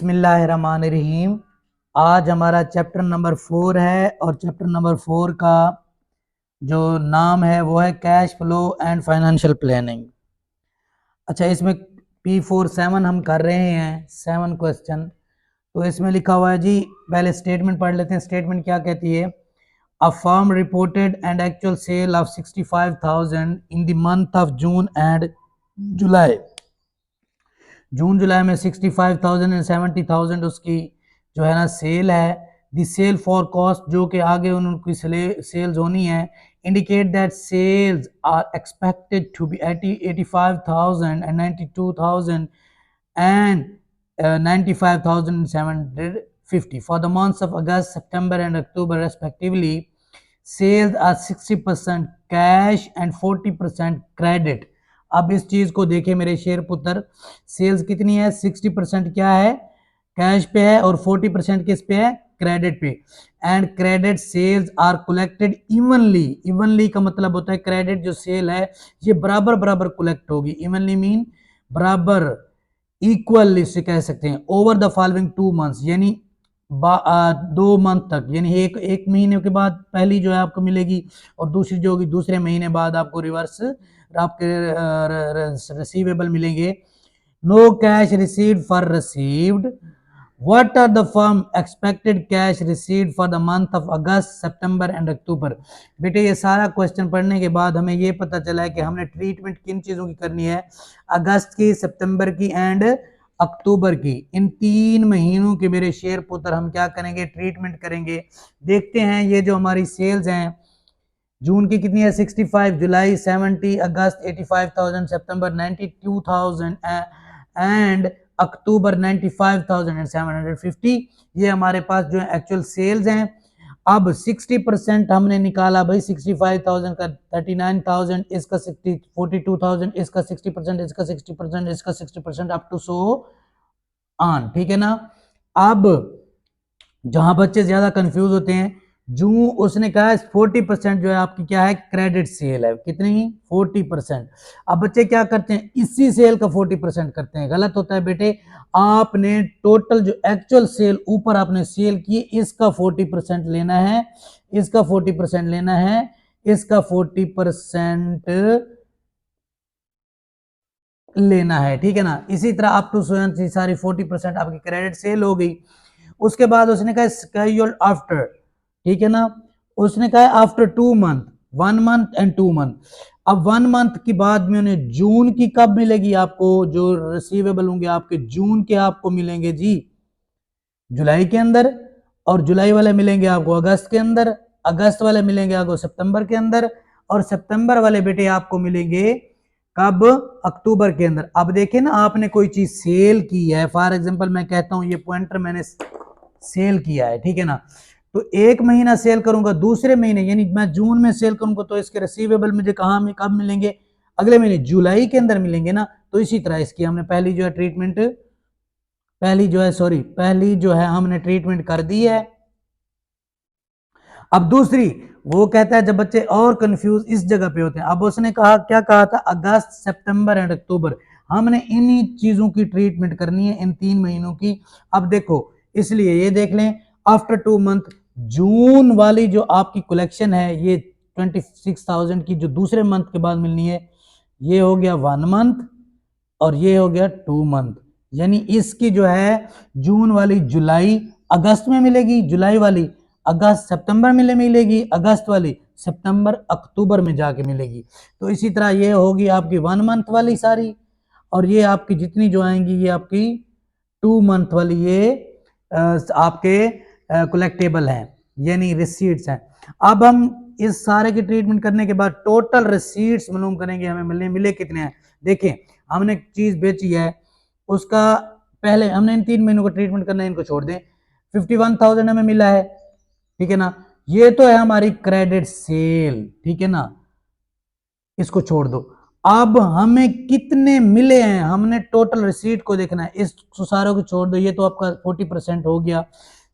बिस्मिल्लाहिर्रहमानिर्रहीम। आज हमारा चैप्टर नंबर 4 है और चैप्टर नंबर 4 का जो नाम है वो है cash flow and financial planning. अच्छा, इसमें P47 हम कर रहे हैं 7 क्वेश्चन। तो इसमें लिखा हुआ है जी, पहले स्टेटमेंट पढ़ लेते हैं। स्टेटमेंट क्या कहती है? A firm reported and actual sale of 65,000 in the month of June and July. जून जुलाई में 65,000 एंड 70,000 उसकी जो है ना सेल है। दी सेल फॉर कॉस्ट, जो कि आगे उनकी सेल्स होनी है, indicate that sales are expected to be 85,000 and 92,000 and 95,750 for the months of August, September and October respectively. Sales are 60% cash and 40% credit. अब इस चीज को देखे मेरे शेर पुत्र, सेल्स कितनी है? 60% क्या है? कैश पे है और 40% किस पे है? क्रेडिट पे। And credit sales are collected evenly. Evenly का मतलब होता है क्रेडिट जो सेल है ये बराबर बराबर कलेक्ट होगी। इवनली मीन बराबर, इक्वली से कह सकते हैं। ओवर द फॉलोइंग 2 मंथ्स, यानी 2 मंथ तक, यानी एक महीने के बाद पहली जो है आपको मिलेगी और दूसरी जो होगी दूसरे महीने बाद आपको रिवर्स आपके रिसीवेबल मिलेंगे। No cash received for received. What are the firm expected cash received for the month of August, September and October? बेटे ये सारा क्वेश्चन पढ़ने के बाद हमें ये पता चला है कि हमने ट्रीटमेंट किन चीज़ों की करनी है? अगस्त की, सितंबर की एंड अक्टूबर की। इन 3 महीनों के मेरे शेर पुत्र हम क्या करेंगे? ट्रीटमेंट करेंगे। देखते हैं ये जो हमारी सेल्स हैं, जून की कितनी है? 65, जुलाई 70, अगस्त 85,000, सितंबर 92,000 एंड अक्टूबर 95,750। ये हमारे पास जो है एक्चुअल सेल्स हैं। अब 60% हमने निकाला भाई, 65,000 का 39,000, इसका 42,000, इसका 60%, इसका 60%, इसका 60%, अप टू सो ऑन। ठीक है ना? अब जहां बच्चे ज्यादा कंफ्यूज होते हैं, जो उसने कहा है 40% जो है आपकी क्या है? क्रेडिट सेल है। कितनी? 40%। अब बच्चे क्या करते हैं? इसी सेल का 40% करते हैं। गलत होता है बेटे। आपने टोटल जो एक्चुअल सेल ऊपर आपने सेल की, इसका 40% लेना है, इसका 40% लेना है, इसका 40% लेना है। ठीक है ना? इसी तरह अप टू सारी 40% आपकी क्रेडिट सेल हो गई। उसके बाद उसने कहा स्केड्यूल्ड आफ्टर। ठीक है ना? उसने कहा after 2 month, 1 month and 2 month. अब 1 मंथ की बाद में उन्हें जून की कब मिलेगी आपको? जो रिसीवेबल होंगे आपके जून के, आपको मिलेंगे जी जुलाई के अंदर, और जुलाई वाले मिलेंगे आपको अगस्त के अंदर, अगस्त वाले मिलेंगे आपको सितंबर के अंदर, और सितंबर वाले बेटे आपको मिलेंगे कब? अक्टूबर के अंदर। अब देखिए ना, आपने कोई चीज सेल की है, फॉर एग्जांपल मैं कहता हूं ये पॉइंटर मैंने सेल किया है, ठीक है ना? तो एक महीना सेल करूंगा, दूसरे महीने यानी मैं जून में सेल करूंगा तो इसके रिसीवेबल मुझे कहां में कब मिलेंगे? अगले महीने जुलाई के अंदर मिलेंगे ना। तो इसी तरह इसकी हमने पहली जो है ट्रीटमेंट, पहली जो है हमने ट्रीटमेंट कर दी है। अब दूसरी, वो कहता है जब बच्चे और कंफ्यूज इस जगह पे होते हैं, अब उसने कहा, क्या कहा था? अगस्त, सितंबर एंड अक्टूबर। हमने इन्हीं चीजों की ट्रीटमेंट करनी है, इन 3 महीनों की। अब देखो, इसलिए ये देख लें, आफ्टर 2 मंथ, जून वाली जो आपकी कलेक्शन है ये 26,000 की, जो दूसरे मंथ के बाद मिलनी है, ये हो गया 1 मंथ और ये हो गया 2 मंथ। यानी इसकी जो है जून वाली जुलाई अगस्त में मिलेगी, जुलाई वाली अगस्त सितंबर में मिलेगी, अगस्त वाली सितंबर अक्टूबर में जाके मिलेगी। तो इसी तरह ये होगी आपकी 1 मंथ वाली सारी, और ये आपकी जितनी जो आएंगी ये आपकी 2 मंथ वाली, ये आपके कलेक्टेबल हैं, यानी रिसीट्स हैं। अब हम इस सारे की ट्रीटमेंट करने के बाद टोटल रिसीट्स मालूम करेंगे, हमें मिले कितने हैं। देखें, हमने चीज बेची है, उसका पहले हमने इन 3 महीनों का ट्रीटमेंट करना है, इनको छोड़ दें। 51,000 हमें मिला है, ठीक है ना? ये तो है हमारी क्रेडिट सेल, ठीक है ना? इसको छोड़ दो। अब हमें कितने मिले हैं, हमने टोटल रिसीट को देखना है। इस सारों को छोड़ दो, ये तो आपका 40% हो गया,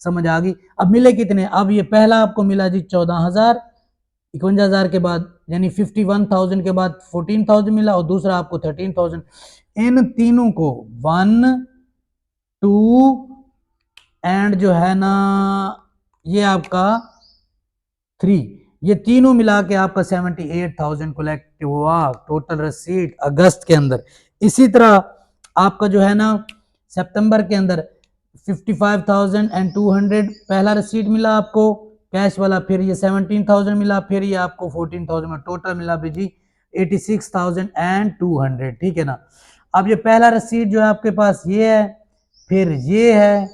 समझ आ गई? अब मिले कितने? अब ये पहला आपको मिला जी 14,000, 51,000 के बाद यानी 51,000 के बाद 14,000 मिला, और दूसरा आपको 13,000। इन तीनों को 1, 2 एंड जो है ना ये आपका 3, ये तीनों मिला के आपका 78,000 कलेक्ट हुआ टोटल रसीट अगस्त के अंदर। इसी तरह आपका जो है ना सितंबर के अंदर 55,200 पहला रसीट मिला आपको कैश वाला, फिर ये 17,000 मिला, फिर ये आपको 14,000 में टोटल मिला भी जी 86,200, ठीक है ना। अब ये पहला रसीट जो है आपके पास ये है, फिर ये है,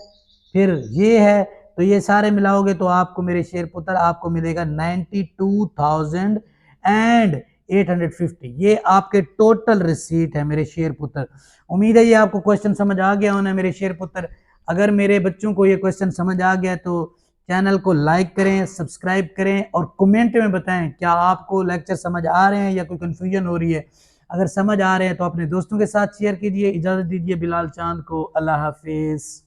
फिर ये है, तो ये सारे मिलाओगे तो आपको मेरे शेर पुत्र आपको मिलेगा 92,850। ये आपके टोटल रिसीट है मेरे शेर पुत्र। उम्मीद है ये आपको क्वेश्चन समझ आ गया होना मेरे शेर पुत्र। अगर मेरे बच्चों को ये क्वेश्चन समझ आ गया तो चैनल को लाइक करें, सब्सक्राइब करें और कमेंट में बताएं क्या आपको लेक्चर समझ आ रहे हैं या कोई कंफ्यूजन हो रही है। अगर समझ आ रहे हैं तो अपने दोस्तों के साथ शेयर कीजिए। इजाजत दीजिए बिलाल चांद को। अल्लाह हाफिज।